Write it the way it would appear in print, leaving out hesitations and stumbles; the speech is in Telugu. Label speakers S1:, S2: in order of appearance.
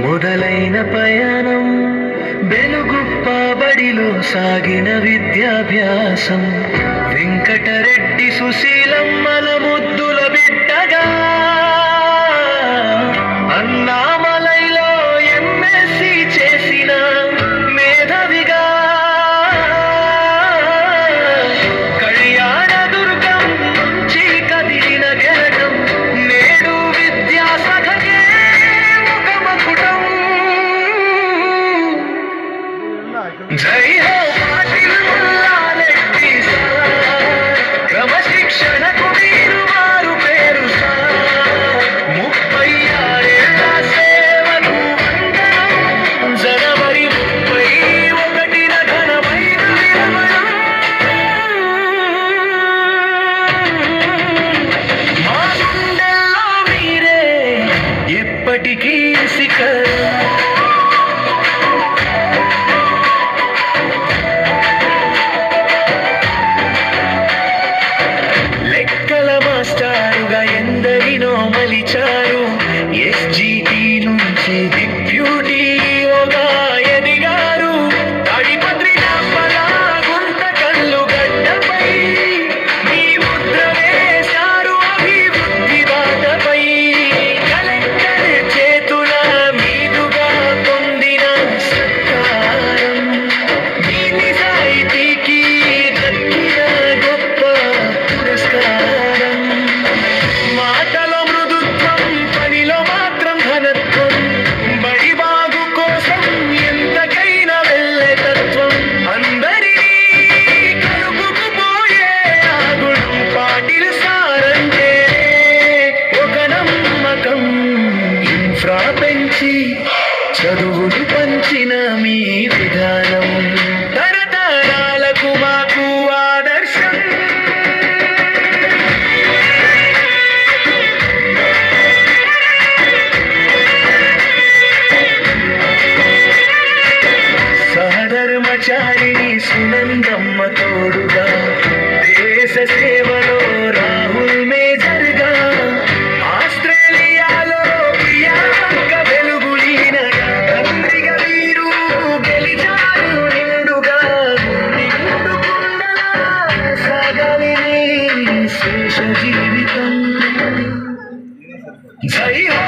S1: మొదలైన పయనం వెలుగుప్ప బడిలో సాగిన విద్యాభ్యాసం వెంకటరెడ్డి సుశీలమ్మల ముద్దుల బిడ్డగా అన్నామలైలో ఎంఎస్సి చేసిన మేధావిగా కళ్యాణ దుర్గం నుంచి కదిలిన గెలటం నేడు విద్యాసఖకే ముఖమకుటం. జై హో పాటిల్ ముల్లారెడ్డి సార్, క్రమశిక్షణకు మీరు వారు పేరు సార్. 36 ఏళ్ల సేవకు వందనం, జనవరి 31న ఘనమైన విరమణం. మా గుండెల్లో మీరే ఎప్పటికీ శిఖరం. లెక్కల మాస్టారుగా ఎందరినో మలిచారు. ఎస్జిటి నుంచి డిప్యూటీగా ఎదిగారు. తాడిపత్రి నాపల గుంట కళ్ళు గడ్డపై మీ ముద్ర వేశారు అభివృద్ధి బాటపై. కలెక్టర్ చేతుల మీదుగా పొందిన సత్కారం మీ నిజాయితీకి దక్కిన గొప్ప పురస్కారం. మాటలో మృదుత్వం, పనిలో మాత్రం ఘనత్వం, బడి బాగు కోసం ఎంతకైనా వెళ్ళే తత్వం. అందరినీ కలుపుకుపోయే ఆగుడు పాటిల్ సారంటే ఒక నమ్మకం. ఇన్ఫ్రా పెంచి చదువులు పంచిన మీ విధానం తరతరాలకు మాకు ఆదర్శం. సహధర్మచారిణి సునందమ్మ తోడుగా, దేశ సేవలో రాహుల్ మేజర్గా, ఆస్ట్రేలియాలో ప్రియాంక వెలుగులీనగా, తండ్రిగా వీరు గెలిచారు నిండుగా. నిండుకుండా సాగాలి నీ శేష జీవితం. జై హో